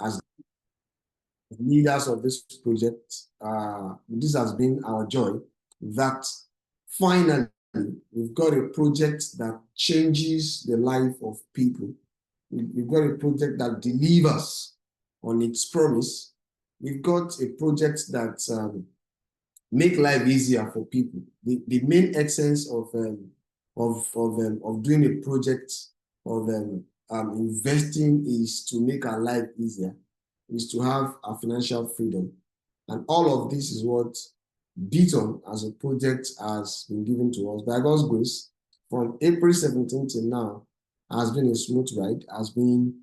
as leaders of this project. This has been our joy that finally we've got a project that changes the life of people. We've got a project that delivers on its promise. We've got a project that make life easier for people. The main essence of doing a project, of investing, is to make our life easier, is to have a financial freedom. And all of this is what BitTON as a project has been given to us. By God's grace, from April 17th till now, has been a smooth ride, has been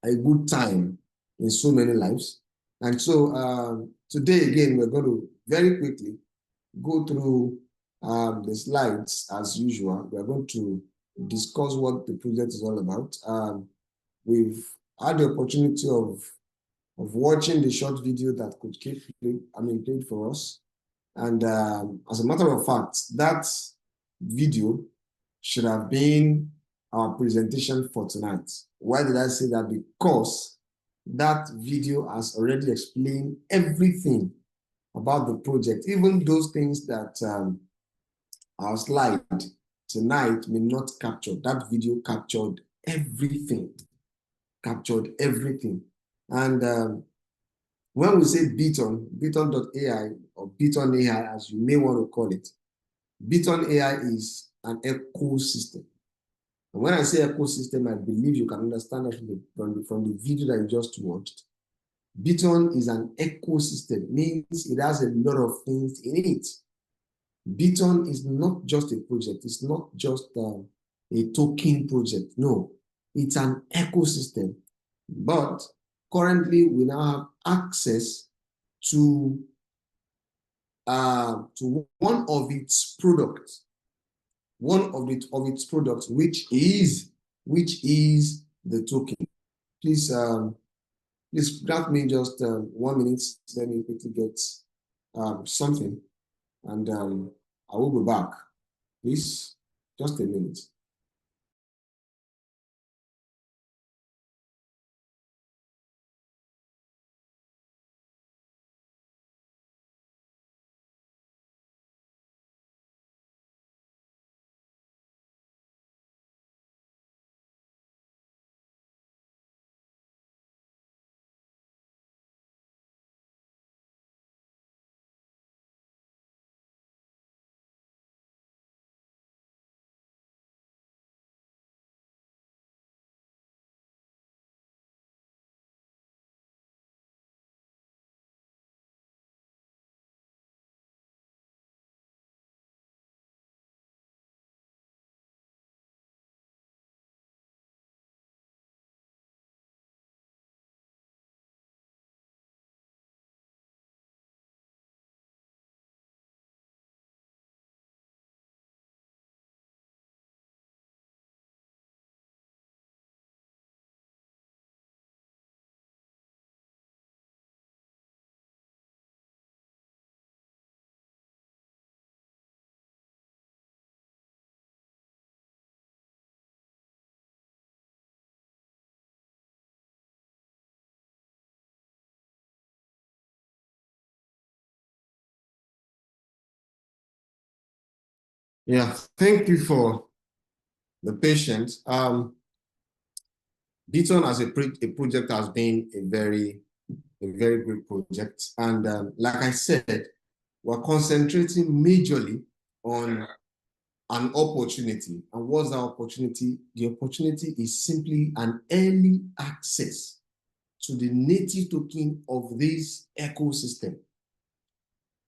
a good time in so many lives. And so today, again, we're going to very quickly go through the slides as usual. We're going to discuss what the project is all about. We've had the opportunity of watching the short video that could keep played for us. And as a matter of fact, that video should have been our presentation for tonight. Why did I say that? Because that video has already explained everything about the project, even those things that our slide tonight may not capture. That video captured everything, And when we say BitTON, BitTON.AI or BitTON.AI, as you may want to call it, BitTON.AI is an ecosystem. And when I say ecosystem, I believe you can understand that from the video that you just watched. BitTON is an ecosystem, means it has a lot of things in it. BitTON is not just a project, it's not just a token project. No, it's an ecosystem. But currently, we now have access to one of its products, which is the token. Please grant me just 1 minute. Let me quickly get something, and I will be back. Please, just a minute. Yeah, thank you for the patience. BitTON as a project has been a very great project. And like I said, we're concentrating majorly on an opportunity. And what's the opportunity? The opportunity is simply an early access to the native token of this ecosystem.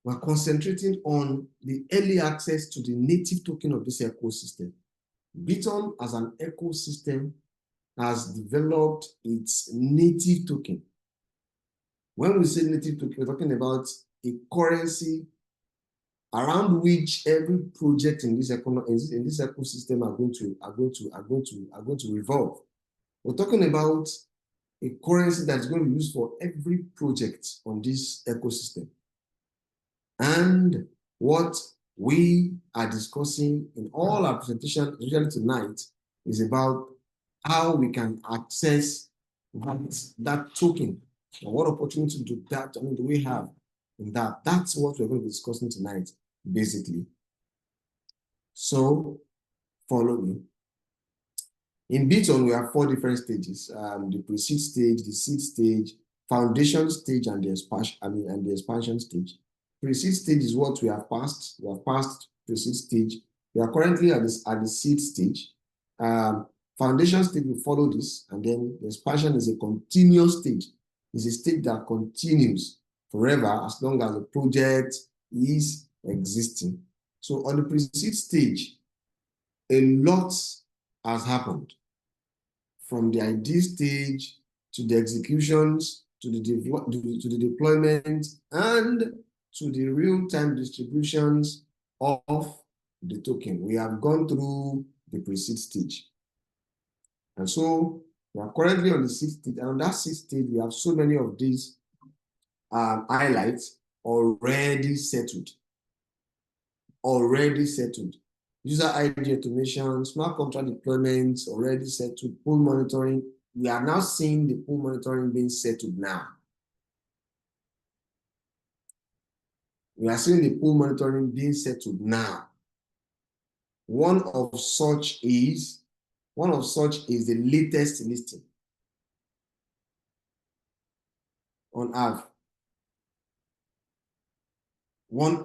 We're concentrating on the early access to the native token of this ecosystem. BitTON as an ecosystem has developed its native token. When we say native token, we're talking about a currency around which every project in this ecosystem are going to revolve. We're talking about a currency that's going to be used for every project on this ecosystem. And what we are discussing in all our presentations, especially tonight, is about how we can access that token, and what opportunity do that, do we have in that? That's what we're going to be discussing tonight, basically. So follow me. In BitTON, we have 4 different stages: the pre-seed stage, the seed stage, foundation stage, and the expansion stage. Pre-seed stage is what we have passed. We have passed pre-seed stage. We are currently at the seed stage. Foundation stage will follow this, and then the expansion is a continuous stage. It's a stage that continues forever as long as the project is existing. So on the pre-seed stage, a lot has happened, from the idea stage to the executions to the deployment and to the real-time distributions of the token. We have gone through the pre-seed stage. And so we are currently on the sixth stage. And on that sixth stage, we have so many of these highlights already settled. User ID automation, smart contract deployments already settled, pool monitoring. We are now seeing the pool monitoring being settled now. We are seeing the pool monitoring being settled now. One of such is the latest listing on AV.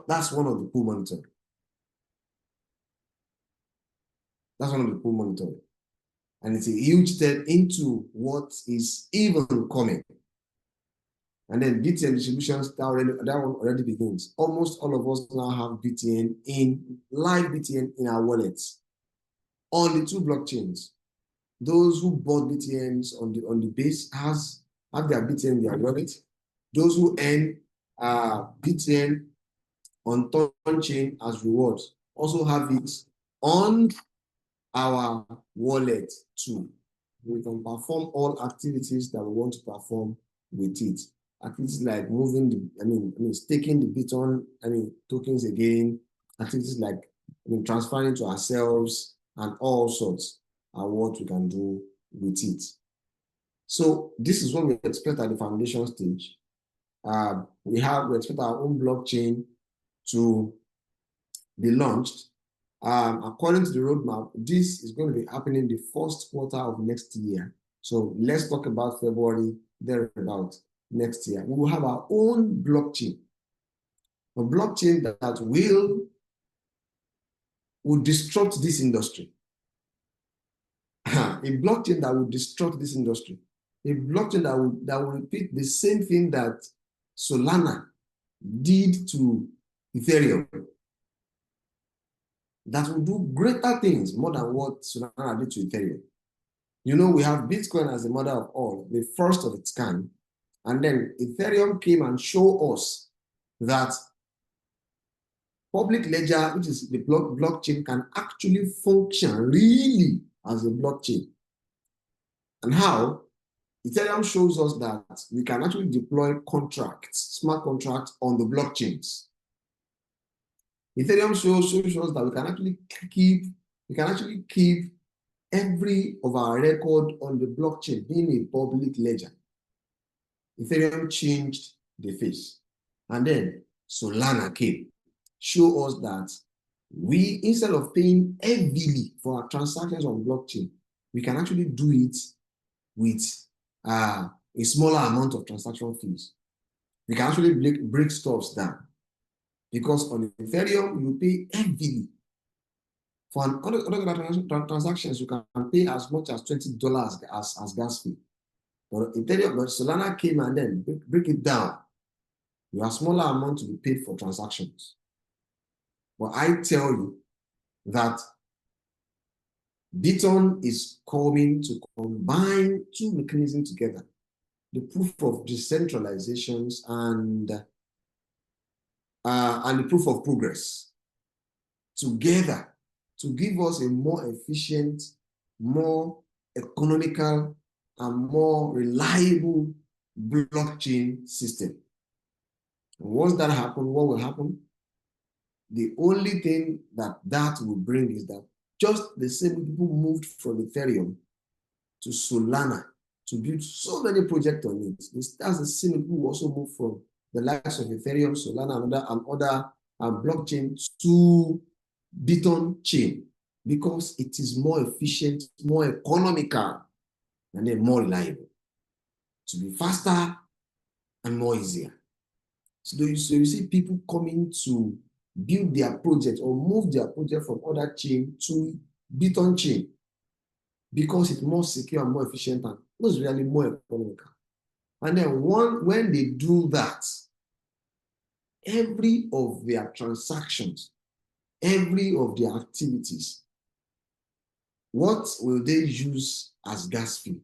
That's one of the pool monitoring. That's one of the pool monitoring. And it's a huge step into what is even coming. And then BTN distributions, that one already begins. Almost all of us now have live BTN in our wallets on the 2 blockchains. Those who bought BTNs on the base have their BTN in their wallet. Those who earn BTN on Ton chain as rewards also have it on our wallet too. We can perform all activities that we want to perform with it. Activities like moving staking the BitTON, tokens again. Activities like transferring to ourselves and all sorts are what we can do with it. So this is what we expect at the foundation stage. We expect our own blockchain to be launched. According to the roadmap, this is going to be happening the first quarter of next year. So let's talk about February, thereabout next year. We will have our own blockchain, a blockchain that will disrupt this industry. A blockchain that will disrupt this industry. A blockchain that will repeat the same thing that Solana did to Ethereum. That will do greater things more than what Solana did to Ethereum. We have Bitcoin as the mother of all, the first of its kind. And then Ethereum came and showed us that public ledger, which is the blockchain, can actually function really as a blockchain. And how? Ethereum shows us that we can actually deploy smart contracts on the blockchains. Ethereum shows us that we can actually keep every of our record on the blockchain being a public ledger. Ethereum changed the face. And then Solana came, show us that we, instead of paying heavily for our transactions on blockchain, we can actually do it with a smaller amount of transaction fees. We can actually break stuffs down. Because on Ethereum, you pay heavily. For other transactions, you can pay as much as $20 as gas fee. But Solana came and then break it down. You have smaller amount to be paid for transactions. But I tell you that BitTON is coming to combine 2 mechanisms together: the proof of decentralizations and the proof of progress together to give us a more efficient, more economical, and more reliable blockchain system. And once that happens, what will happen? The only thing that will bring is that just the same people moved from Ethereum to Solana to build so many projects on it. That's the same people who also move from the likes of Ethereum, Solana, and other blockchain to BitTON chain because it is more efficient, more economical, and then more reliable. To be faster and more easier. So you see people coming to build their project or move their project from other chain to BitTON chain because it's more secure and more efficient and most really more economical. And then when they do that, every of their transactions, every of their activities, what will they use as gas fee?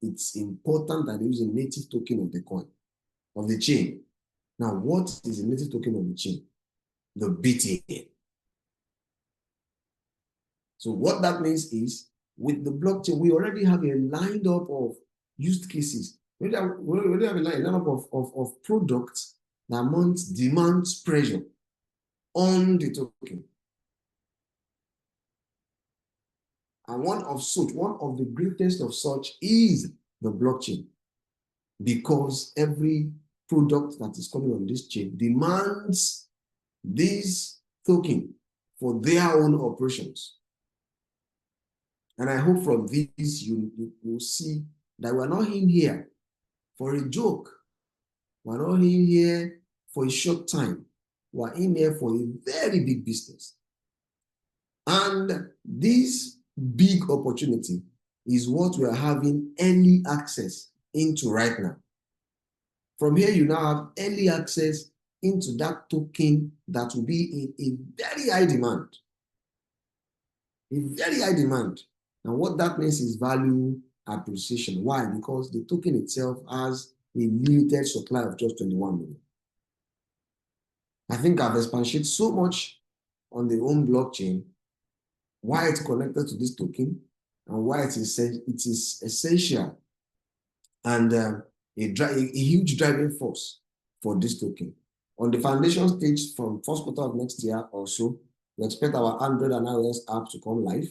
It's important that they use a native token of the coin, of the chain. Now, what is the native token of the chain? The BTN. So what that means is, with the blockchain, we already have a lined up of use cases. We already have a lineup of products that demands pressure on the token. And one of the greatest of such is the blockchain, because every product that is coming on this chain demands this token for their own operations. And I hope from this you will see that we're not in here for a joke. We're not in here for a short time. We're in here for a very big business. And this big opportunity is what we're having early access into right now. From here, you now have early access into that token that will be in a very high demand. A very high demand. And what that means is value appreciation. Why? Because the token itself has a limited supply of just 21 million. I think I've expanded so much on the own blockchain, why it's connected to this token, and why it is essential and a huge driving force for this token. On the foundation stage from first quarter of next year or so, we expect our Android and iOS app to come live,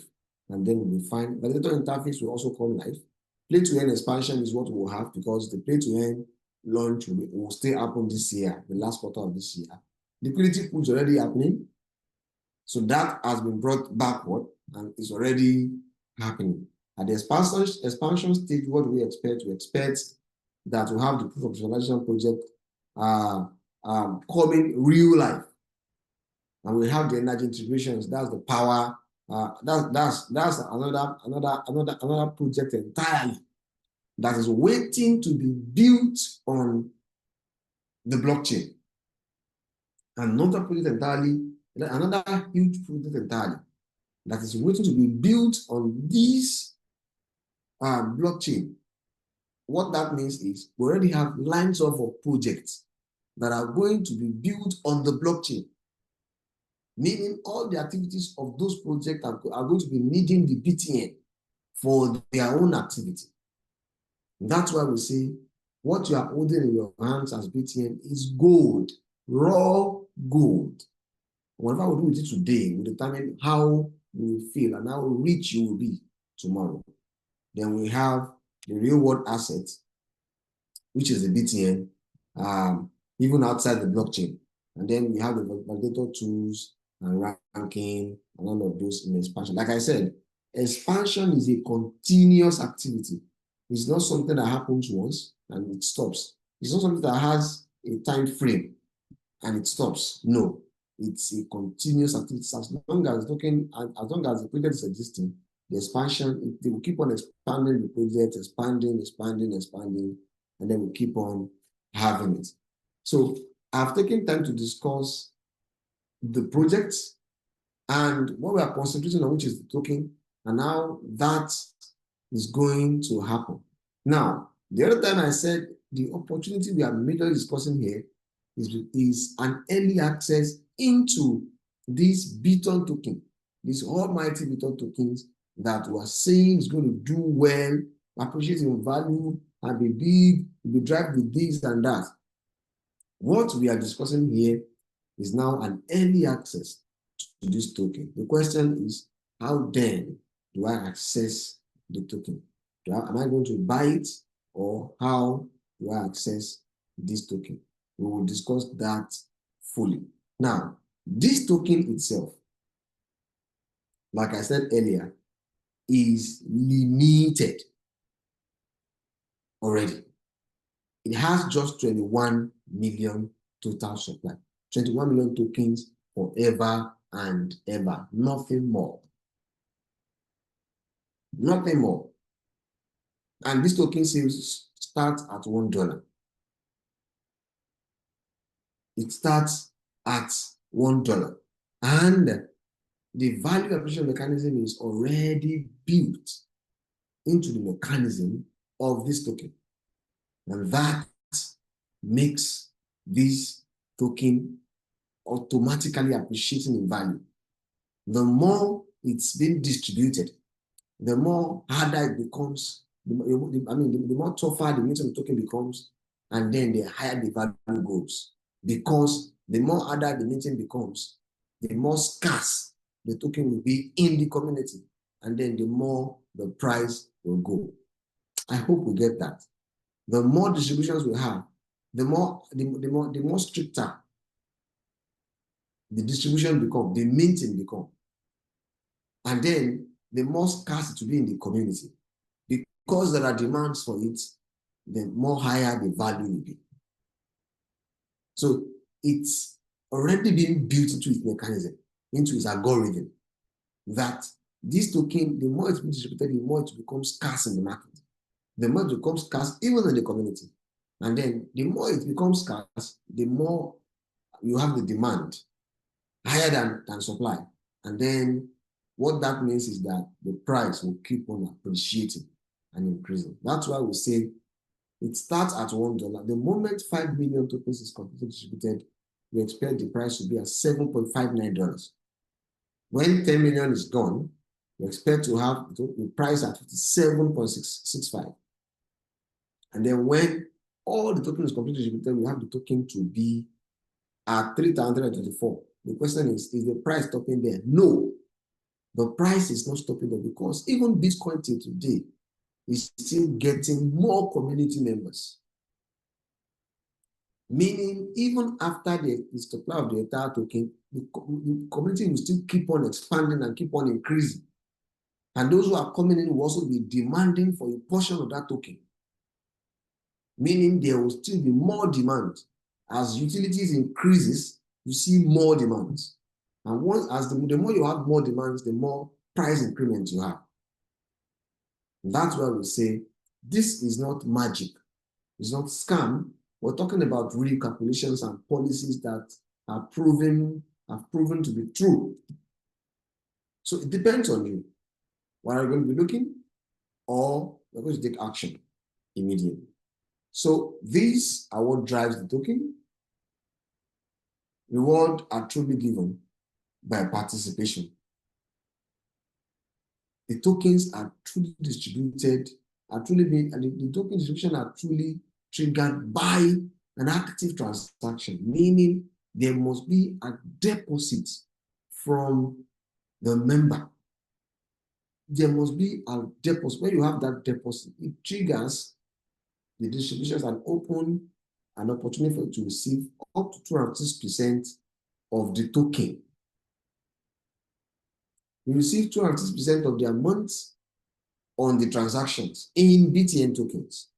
and then we'll find validator interface will also come live. Play-to-earn expansion is what we'll have because the play-to-earn launch will still happen this year, the last quarter of this year. Liquidity pool is already happening, so that has been brought backward and is already happening. At the expansion stage, what do we expect? We expect that we'll have the proof of visualization project coming real life, and we have the energy integrations. That's the power. That's another project entirely that is waiting to be built on the blockchain. Another project entirely, another huge project entirely that is waiting to be built on this blockchain. What that means is we already have lines of projects that are going to be built on the blockchain, meaning all the activities of those projects are going to be needing the BTN for their own activity. That's why we say what you are holding in your hands as BTN is gold, raw gold. Whatever we do with it today will determine how you will feel and how rich you will be tomorrow. Then we have the real world asset, which is the BTN, even outside the blockchain. And then we have the validator tools and ranking and all of those in expansion. Like I said, expansion is a continuous activity. It's not something that happens once and it stops. It's not something that has a time frame and it stops. No, it's a continuous activity. As long as the project is existing, the expansion, they will keep on expanding the project, expanding, and then we'll keep on having it. So I've taken time to discuss the projects and what we are concentrating on, which is the token, and how that is going to happen. Now, the other time I said the opportunity we are majorly discussing here is an early access into this BitTON token, this almighty BitTON tokens that we are saying is going to do well, appreciate in value, and be big, be drive with this and that. What we are discussing here is now an early access to this token. The question is, how then do I access the token? Am I going to buy it? or how do I access this token? We will discuss that fully. Now, this token itself, like I said earlier, is limited already. It has just 21 million total supply. 21 million tokens forever and ever. Nothing more. Nothing more. And this token sales start at $1. It starts at $1. And the value appreciation mechanism is already built into the mechanism of this token. And that makes this token automatically appreciating in value. The more it's being distributed, the more harder it becomes, the more tougher the meeting of the token becomes, and then the higher the value goes. Because the more harder the meeting becomes, the more scarce the token will be in the community, and then the more the price will go. I hope we get that. The more distributions we have, the more stricter the distribution become, the minting become. And then the more scarce it will be in the community. Because there are demands for it, the more higher the value will be. So it's already been built into its mechanism, into its algorithm, that this token, the more it's been distributed, the more it becomes scarce in the market. The more it becomes scarce even in the community. And then the more it becomes scarce, the more you have the demand higher than supply. And then what that means is that the price will keep on appreciating and increasing. That's why we say it starts at $1. The moment 5 million tokens is completely distributed, we expect the price to be at $7.59. When 10 million is gone, we expect to have the price at 57.665. And then when all the tokens is completely distributed, we have the token to be at 3,324. The question is the price stopping there? No, the price is not stopping there, because even Bitcoin till today is still getting more community members. Meaning, even after the supply of the entire token, the community will still keep on expanding and keep on increasing. And those who are coming in will also be demanding for a portion of that token. Meaning there will still be more demand. As utilities increases, you see more demands. And the more you have more demands, the more price increment you have. And that's why we say this is not magic. It's not scam. We're talking about real calculations and policies that have proven to be true. So it depends on you. What are you going to be looking, or we're going to take action immediately. So these are what drives the token. Rewards are truly given by participation. The tokens are truly distributed, and the token distribution are truly triggered by an active transaction, meaning there must be a deposit from the member. There must be a deposit. When you have that deposit, it triggers the distributions and open an opportunity for you to receive up to 206% of the token. You receive 206% of the amount on the transactions in BTN tokens.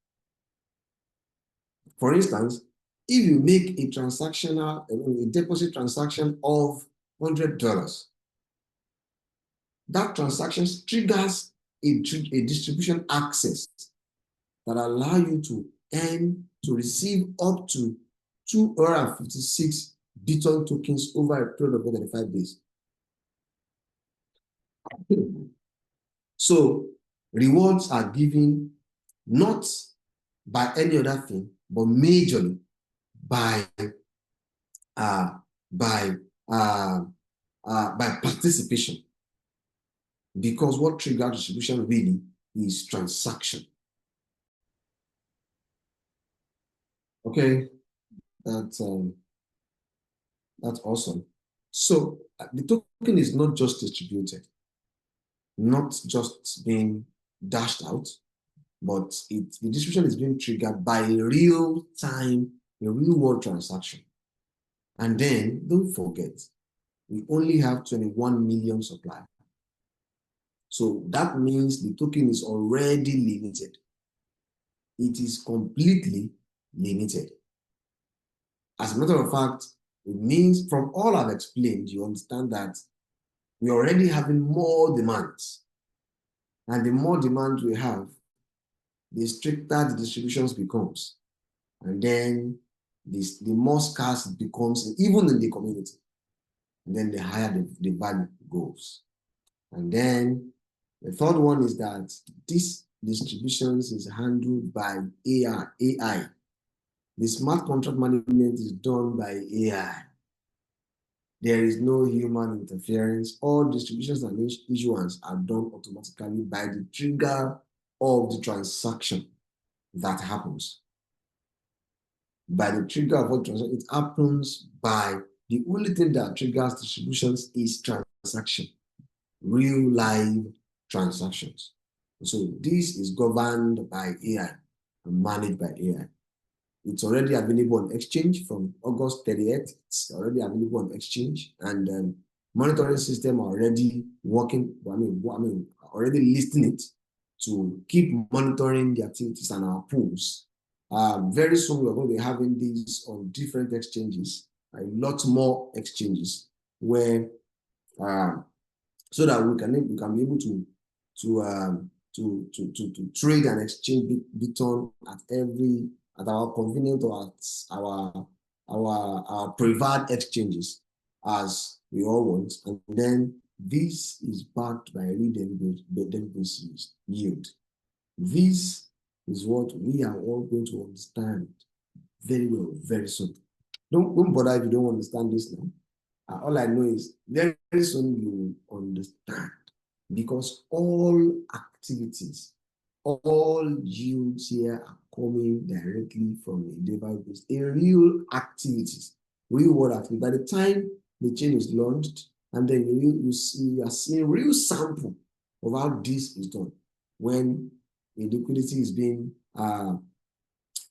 For instance, if you make a deposit transaction of $100, that transaction triggers a distribution access that allow you to receive up to 256 BitTON tokens over a period of 35 days. So rewards are given not by any other thing, but majorly by participation. Because what triggers distribution really is transaction. Okay, that's awesome. So the token is not just distributed, not just being dashed out, but the distribution is being triggered by a real-time, a real-world transaction. And then, don't forget, we only have 21 million supply. So that means the token is already limited. It is completely limited. As a matter of fact, it means from all I've explained, you understand that we're already having more demands. And the more demand we have, the stricter the distributions becomes. And then the more scarce it becomes, even in the community. And then the higher the value goes. And then the third one is that this distributions is handled by AI. The smart contract management is done by AI. There is no human interference. All distributions and issuance are done automatically by the trigger of the transaction that happens. By the trigger of what transaction, it happens by the only thing that triggers distributions is transaction, real live transactions. So this is governed by AI and managed by AI. It's already available on exchange from August 30th. It's already available on exchange, and monitoring system are already working. Already listing it to keep monitoring the activities and our pools. Very soon we're going to be having these on different exchanges, a lot more exchanges, where so that we can be able to trade and exchange BitTON at our convenient or at our preferred exchanges as we all want. And then this is backed by a redelivery yield. This is what we are all going to understand very well, very soon. Don't bother if you don't understand this now. All I know is very soon you will understand, because all activities, all yields here are coming directly from a database, a real activities, real world activity. By the time the chain is launched, and then you are seeing real sample of how this is done when a liquidity is being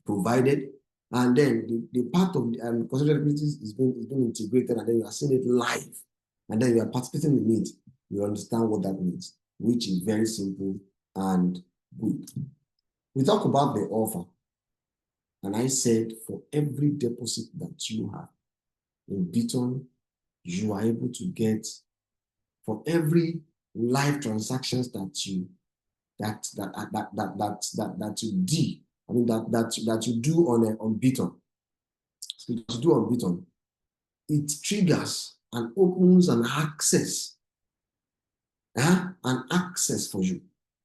provided, and then the part of the concentrated liquidity is being integrated, and then you are seeing it live, and then you are participating in it. You understand what that means, which is very simple and good. We talk about the offer, and I said for every deposit that you have in BitTON, you are able to get, for every live transactions that you do on BitTON, it triggers and opens an access for you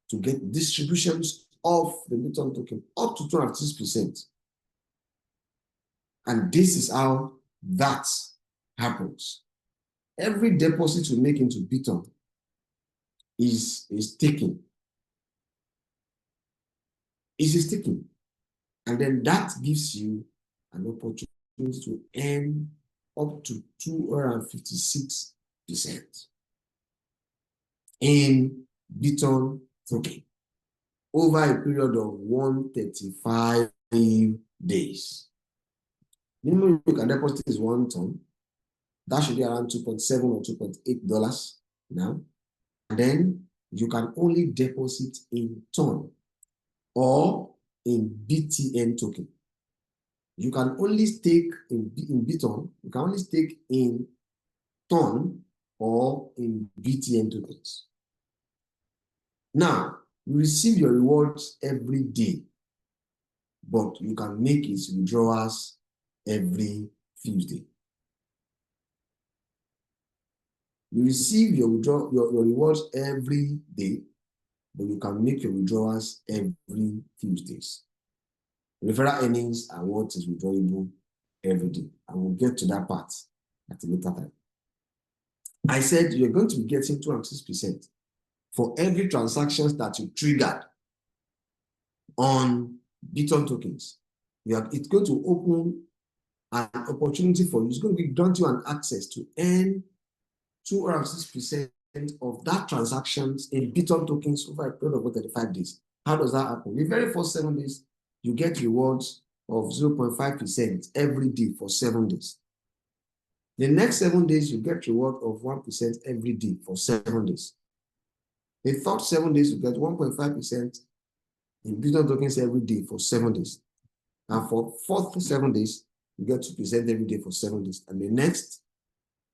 to get distributions of the BitTON token up to 2.6%. And this is how that happens. Every deposit you make into BitTON is taken. Is taken. And then that gives you an opportunity to earn up to 256% in BitTON token over a period of 135 days. Minimum you can deposit is 1 ton. That should be around $2.7 or $2.8 now. And then you can only deposit in ton or in BTN token. You can only stake in BitTON. You can only stake in ton or in BTN tokens. Now, you receive your rewards every day, but you can make its withdrawals every Tuesday. You receive your rewards every day, but you can make your withdrawals every Tuesdays. Referral earnings are what is withdrawable every day. I will get to that part at a later time. I said you're going to be getting 2.6% for every transactions that you triggered on BitTON tokens. It's going to open an opportunity for you. It's going to grant you an access to earn 2.6% of that transactions in BitTON tokens over a period of 35 days. How does that happen? The very first 7 days, you get rewards of 0.5% every day for 7 days. The next 7 days, you get reward of 1% every day for 7 days. The third 7 days, you get 1.5% in BitTON tokens every day for 7 days. And for fourth 7 days, you get 2% every day for 7 days. And the next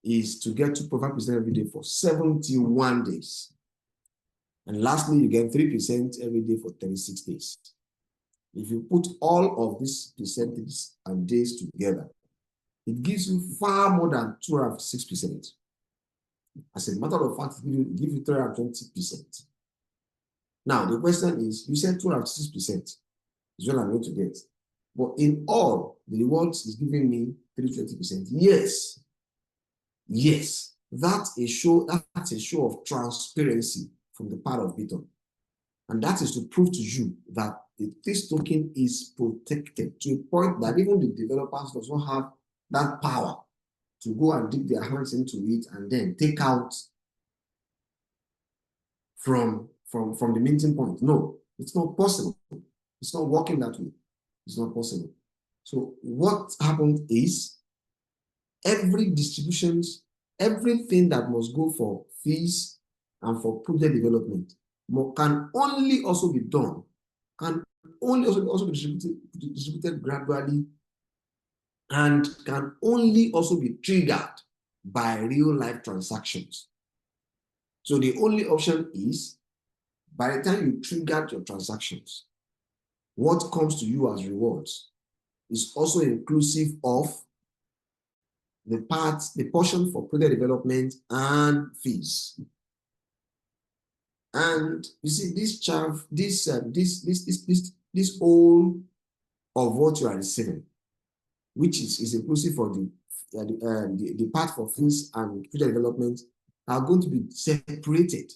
is to get 2.5% every day for 71 days. And lastly, you get 3% every day for 36 days. If you put all of these percentages and days together, it gives you far more than 206%. As a matter of fact, it gives you 320%. Now, the question is, you said 206% is what I'm going to get. But in all, the rewards is giving me 320%. Yes. Yes. That's a show of transparency from the part of BitTON. And that is to prove to you that this token is protected to a point that even the developers does not have that power to go and dip their hands into it and then take out from the minting point. No, it's not possible. It's not working that way. It's not possible. So what happened is every distributions, everything that must go for fees and for project development can only also be done, can only also be distributed gradually, and can only also be triggered by real life transactions. So the only option is, by the time you triggered your transactions, what comes to you as rewards is also inclusive of the portion for project development and fees. And you see, this whole of what you are receiving, which is inclusive for the part for fees and project development, are going to be separated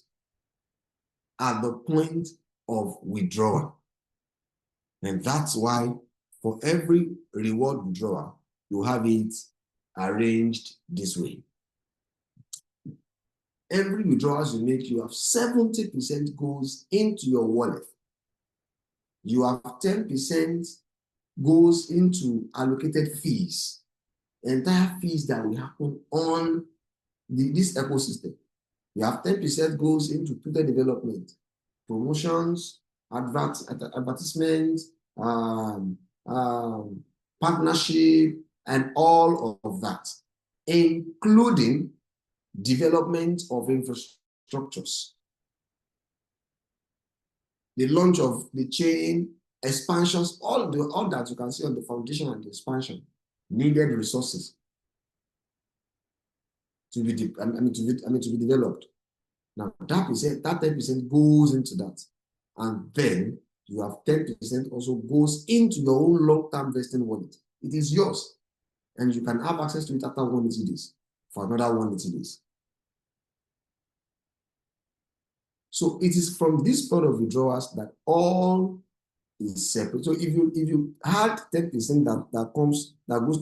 at the point of withdrawal. And that's why for every reward withdrawal, you have it arranged this way. Every withdrawals you make, you have 70% goes into your wallet. You have 10% goes into allocated fees, entire fees that will happen on this ecosystem. You have 10% goes into project development, promotions, advertisements, partnership, and all of that, including development of infrastructures, the launch of the chain, expansions, all that you can see on the foundation and the expansion needed resources to be developed. Now that 10% goes into that, and then you have 10% also goes into your own long-term vesting wallet. It is yours, and you can have access to it after 180 days for another 180 days. So it is from this point of withdrawals that all is separate. So if you had 10% that goes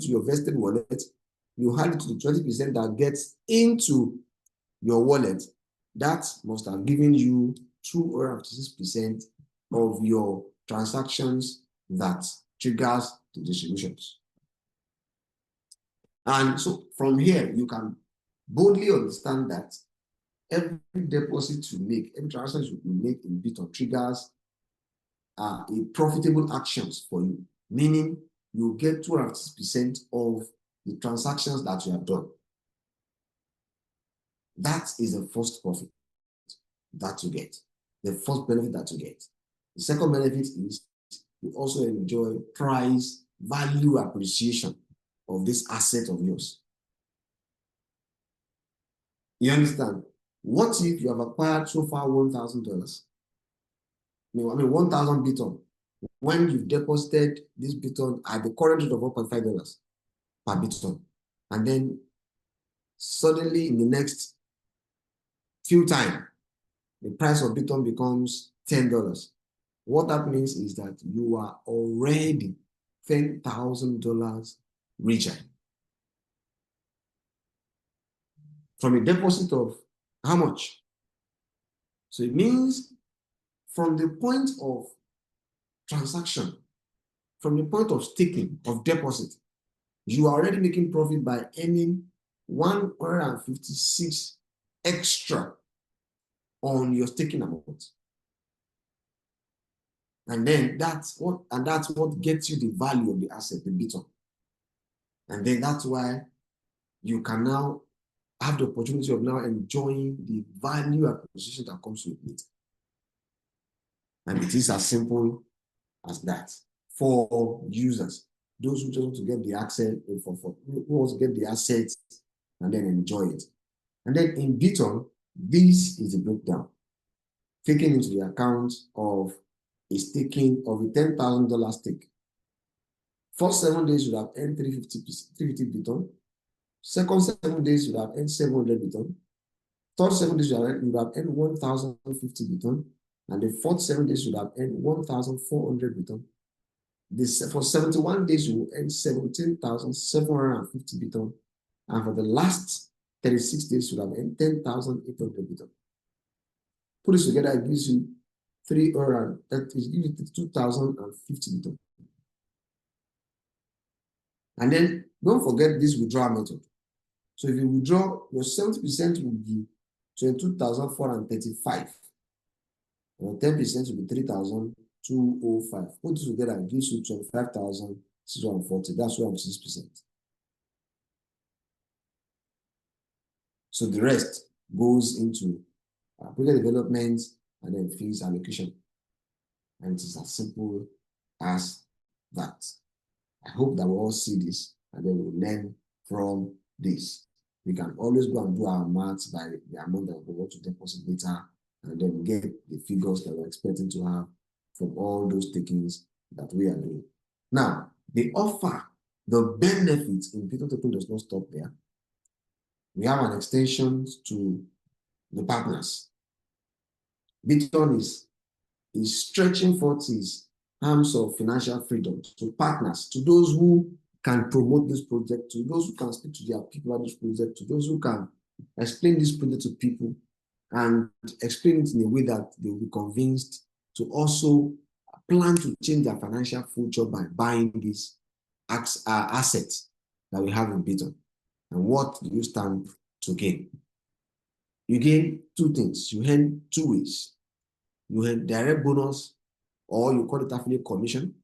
to your vested wallet, you add it to the 20% that gets into your wallet, that must have given you 206% of your transactions that triggers the distributions. And so from here, you can boldly understand that every deposit you make, every transaction you make in BitTON triggers a profitable actions for you, meaning you get 206% of the transactions that you have done. That is the first profit that you get, the first benefit that you get. The second benefit is you also enjoy price value appreciation of this asset of yours. You understand? What if you have acquired so far $1,000? I mean 1,000 BitTON. When you've deposited this BitTON at the current rate of $1.5 per BitTON, and then suddenly in the next few time, the price of BitTON becomes $10. What that means is that you are already $10,000 richer from a deposit of how much? So it means from the point of transaction, from the point of staking, of deposit, you are already making profit by earning 156 extra on your staking amount. And then that's what gets you the value of the asset, the BitTON. And then that's why you can now have the opportunity of now enjoying the value acquisition that comes with it. And it is as simple as that for users, those who just want to get the access, who want to get the assets and then enjoy it. And then in BitTON, this is a breakdown taken into the account of a staking of a $10,000 stake. First 7 days you have earned 350 BitTON. Second 7 days you have earned 700 BitTON. Third 7 days you have earned 1,050 BitTON. And the fourth 7 days you have earned 1,400 BitTON. For 71 days you will earn 17,750 BitTON. And for the last 36 days you have earned 10,800 BitTON. Put this together, it gives you 2,050 BitTON. And then don't forget this withdrawal method. So if you withdraw, your 70% will be 22,435. Your 10% will be 3,205. Put this together, it gives you 25,640. That's 106%. So the rest goes into project development and then fees allocation. And it is as simple as that. I hope that we all see this and then we'll learn from this. We can always go and do our maths by the amount that we want to deposit later and then get the figures that we're expecting to have from all those takings that we are doing. Now, the offer, the benefits in BitTON token does not stop there. We have an extension to the partners. BitTON is stretching forth its arms of financial freedom to partners, to those who can promote this project, to those who can speak to their people about this project, to those who can explain this project to people and explain it in a way that they will be convinced to also plan to change their financial future by buying these assets that we have in BitTON. And what do you stand to gain? You gain two things. You earn two ways. You earn direct bonus, or you call it affiliate commission,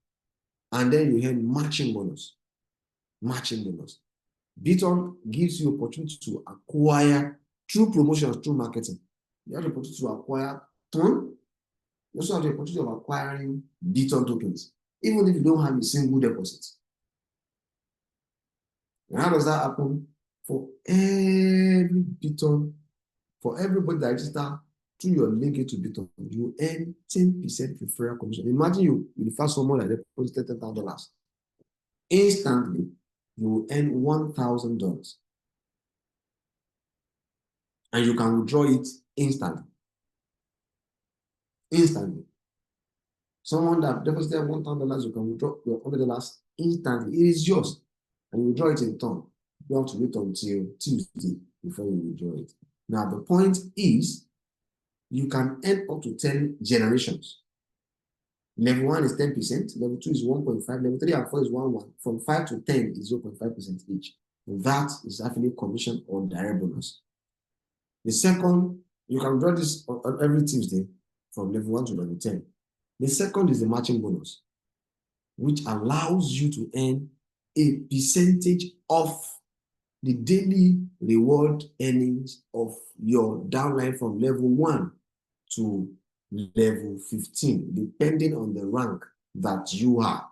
and then you earn matching bonus. Matching bonus. BitTON gives you opportunity to acquire through promotions, through marketing. You have the opportunity to acquire TON. You also have the opportunity of acquiring BitTON tokens, even if you don't have a single deposit. And how does that happen? For every BitTON, for everybody that register through your link into BitTON, you earn 10% referral commission. Imagine you refer someone that deposited $10,000. Instantly, you will earn $1,000. And you can withdraw it instantly. Instantly. Someone that deposited $1,000, you can withdraw your $100 instantly. It is yours. And you withdraw it in turn. You have to wait until Tuesday before you withdraw it. Now, the point is, you can earn up to 10 generations. Level 1 is 10%, level 2 is 1.5, level 3 and 4 is 1.1. From 5 to 10 is 0.5% each. And that is affiliate commission or direct bonus. The second, you can draw this on every Tuesday from level 1 to level 10. The second is the matching bonus, which allows you to earn a percentage of the daily reward earnings of your downline from level 1 to level 15, depending on the rank that you are.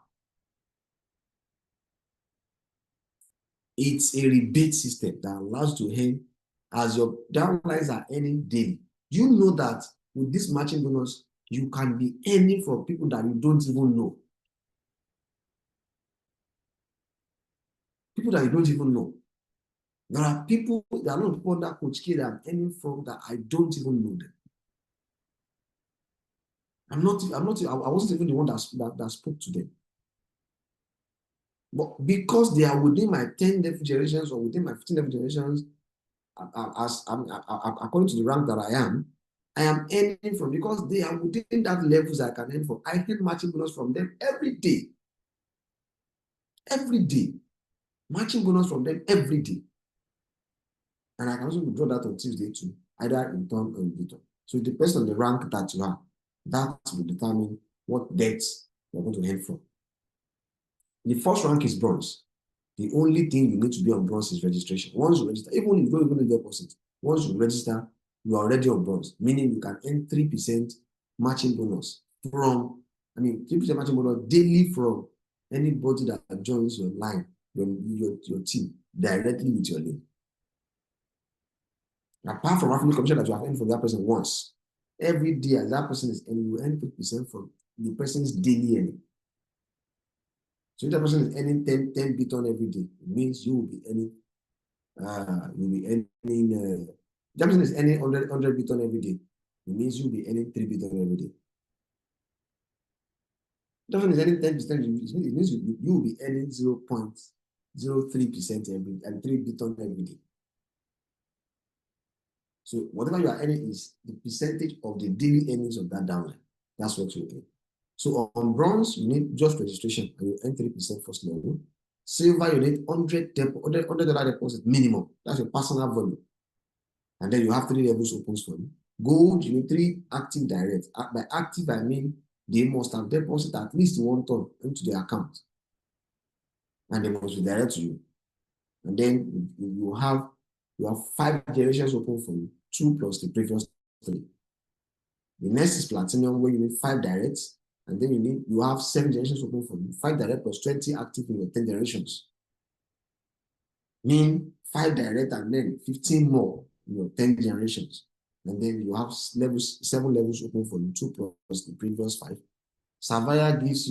It's a rebate system that allows you to earn as your downlines are earning daily. You know that with this matching bonus, you can be earning from people that you don't even know. People that you don't even know. There are people, there are not people that Coach K that I'm earning from that I don't even know them. I wasn't even the one that spoke to them. But because they are within my 10 level generations or within my 15 level generations, according to the rank that I am, I am earning from, because they are within that levels I can earn from. I get matching bonus from them every day. Every day. Matching bonus from them every day. And I can also withdraw that on Tuesday too, either in TON or in BitTON. So it depends on the rank that you have. That will determine what debts you're going to earn from. The first rank is bronze. The only thing you need to be on bronze is registration. Once you register, even if you don't even deposit, once you register, you are already on bronze, meaning you can earn 3% matching bonus from, 3% matching bonus daily from anybody that joins your line, your team, directly with your link. Apart from affiliate commission that you have earned from that person once, every day as that person is earning, you earn 3% from the person's daily earning. So if that person is earning 10 BitTON every day, it means you will be earning, that person is earning 100 BitTON every day. It means you'll be earning 3 BitTON every day. That person is earning 10%, it means you will be earning 0.03% and 3 BitTON every day. So whatever you are earning is the percentage of the daily earnings of that downline. That's what you earn. So on bronze, you need just registration and you earn 3% first level. Silver, you need $100 deposit minimum. That's your personal volume. And then you have 3 levels opens for you. Gold, you need 3 active direct. By active, I mean they must have deposited at least 1 ton into their account. And they must be direct to you. And then you have 5 generations open for you, 2 plus the previous 3. The next is platinum, where you need 5 directs, and then you have 7 generations open for you, 5 direct plus 20 active in your 10 generations. Mean 5 direct and then 15 more in your 10 generations. And then you have 7 levels open for you, 2 plus the previous 5. Sapphire gives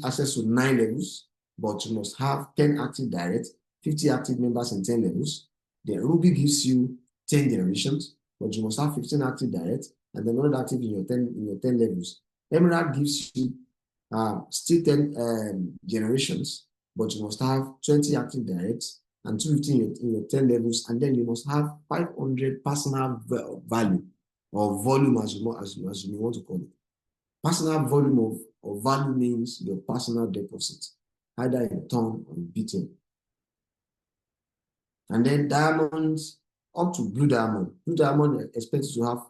access to 9 levels, but you must have 10 active direct, 50 active members in 10 levels. Then Ruby gives you 10 generations, but you must have 15 active direct and then another active in your 10 levels. Emerald gives you still 10 generations, but you must have 20 active directs and 250 in your 10 levels, and then you must have 500 personal value or volume, as you may want to call it. Personal volume of value means your personal deposit, either in TON or in BitTON. And then diamonds, up to blue diamond. Blue diamond expected to have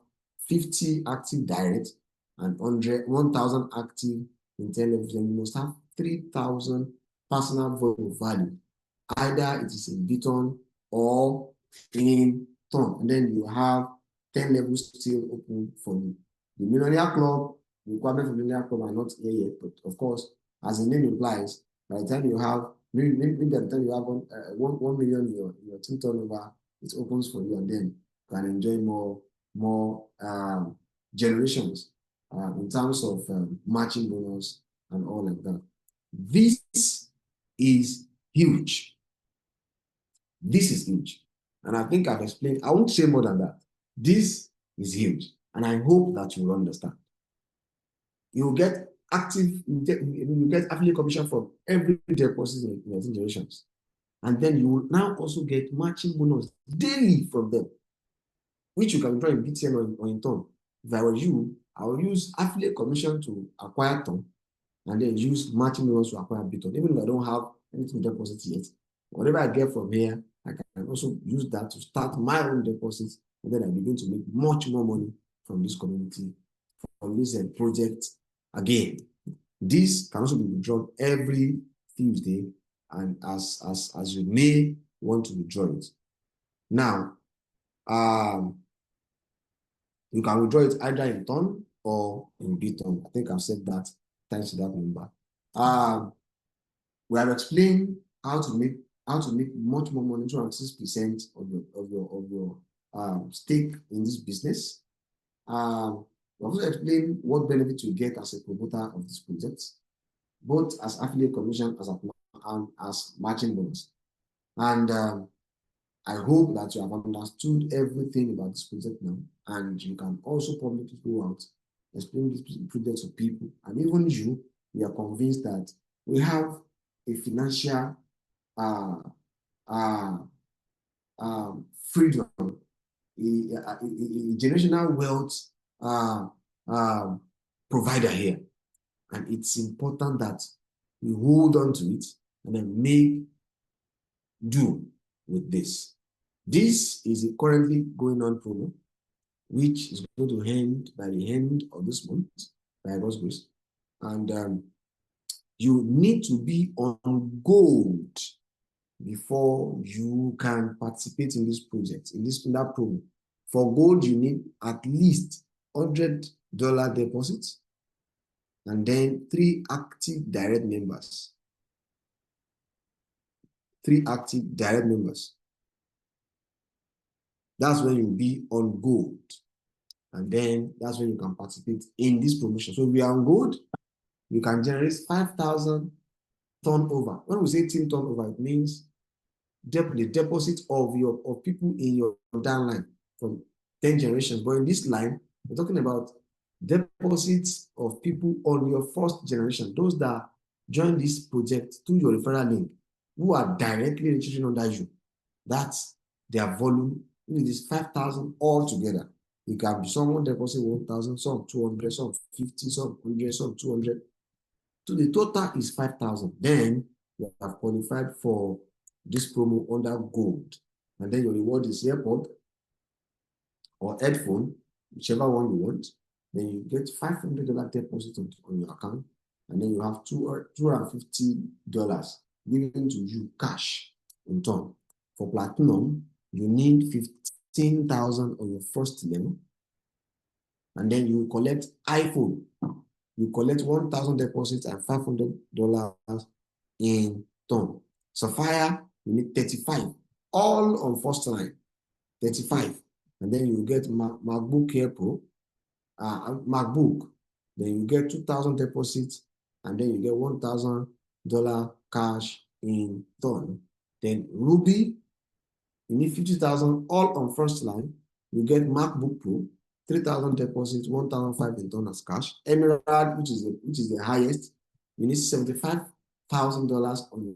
50 active direct and 1,000 active in 10 levels. Then you must have 3,000 personal volume of value. Either it is in BitTON or in TON. And then you have 10 levels still open for you. The Millionaire Club, the requirements for the Millionaire Club are not here yet, but of course, as the name implies, by the time you have, maybe by the time you have 1 million in your team turnover, it opens for you, and then you can enjoy more generations in terms of matching bonus and all like that. This is huge. This is huge. And I think I've explained, I won't say more than that. This is huge. And I hope that you will understand. You will get you get affiliate commission from every deposit in your generations. And then you will now also get matching bonus daily from them, which you can withdraw in BTN or in TON. If I were you, I will use affiliate commission to acquire TON and then use matching bonus to acquire BitTON. Even if I don't have anything to deposit yet, whatever I get from here, I can also use that to start my own deposits, and then I begin to make much more money from this community, from this project. Again, this can also be withdrawn every Tuesday, and as you may want to withdraw it. Now, you can withdraw it either in TON or in BitTON. I think I've said that thanks to that number. We have explained how to make much more money, 206% of your stake in this business. We also explained what benefits you get as a promoter of this project, both as affiliate commission and as matching bonus. And I hope that you have understood everything about this project now, and you can also publicly go out, explain this project to people, and even you are convinced that we have a financial freedom generational wealth uh, uh, provider here. And it's important that we hold on to it and then make do with this. This is a currently going on program, which is going to end by the end of this month, by God's grace. And you need to be on gold before you can participate in this project, in that program. For gold, you need at least $100 deposit and then 3 active direct members. 3 active direct members. That's when you'll be on gold. And then that's when you can participate in this promotion. So if we are on gold, you can generate 5,000 turnover. When we say team turnover, it means the deposit of people in your downline from 10 generations. But in this line, we're talking about deposits of people on your first generation, those that join this project through your referral link, who are directly registering under you. That's their volume. It is 5,000 altogether. You can be someone deposit 1,000, some 200, some 50, some 100, some 200. So the total is 5,000. Then you have qualified for this promo under gold. And then your reward is AirPod or headphone, whichever one you want. Then you get $500 deposit on your account. And then you have $250 given to you cash in turn. For platinum, you need 15,000 on your first level. And then you collect iPhone. You collect 1,000 deposits and $500 in turn. Sapphire, you need 35, all on first line, 35. And then you get MacBook Air Pro, MacBook. Then you get 2,000 deposits, and then you get $1,000 cash in turn. Then Ruby, you need 50,000 all on first line. You get MacBook Pro, 3,000 deposits, 1,500 in turn as cash. Emerald, which is the highest, you need $75,000 on your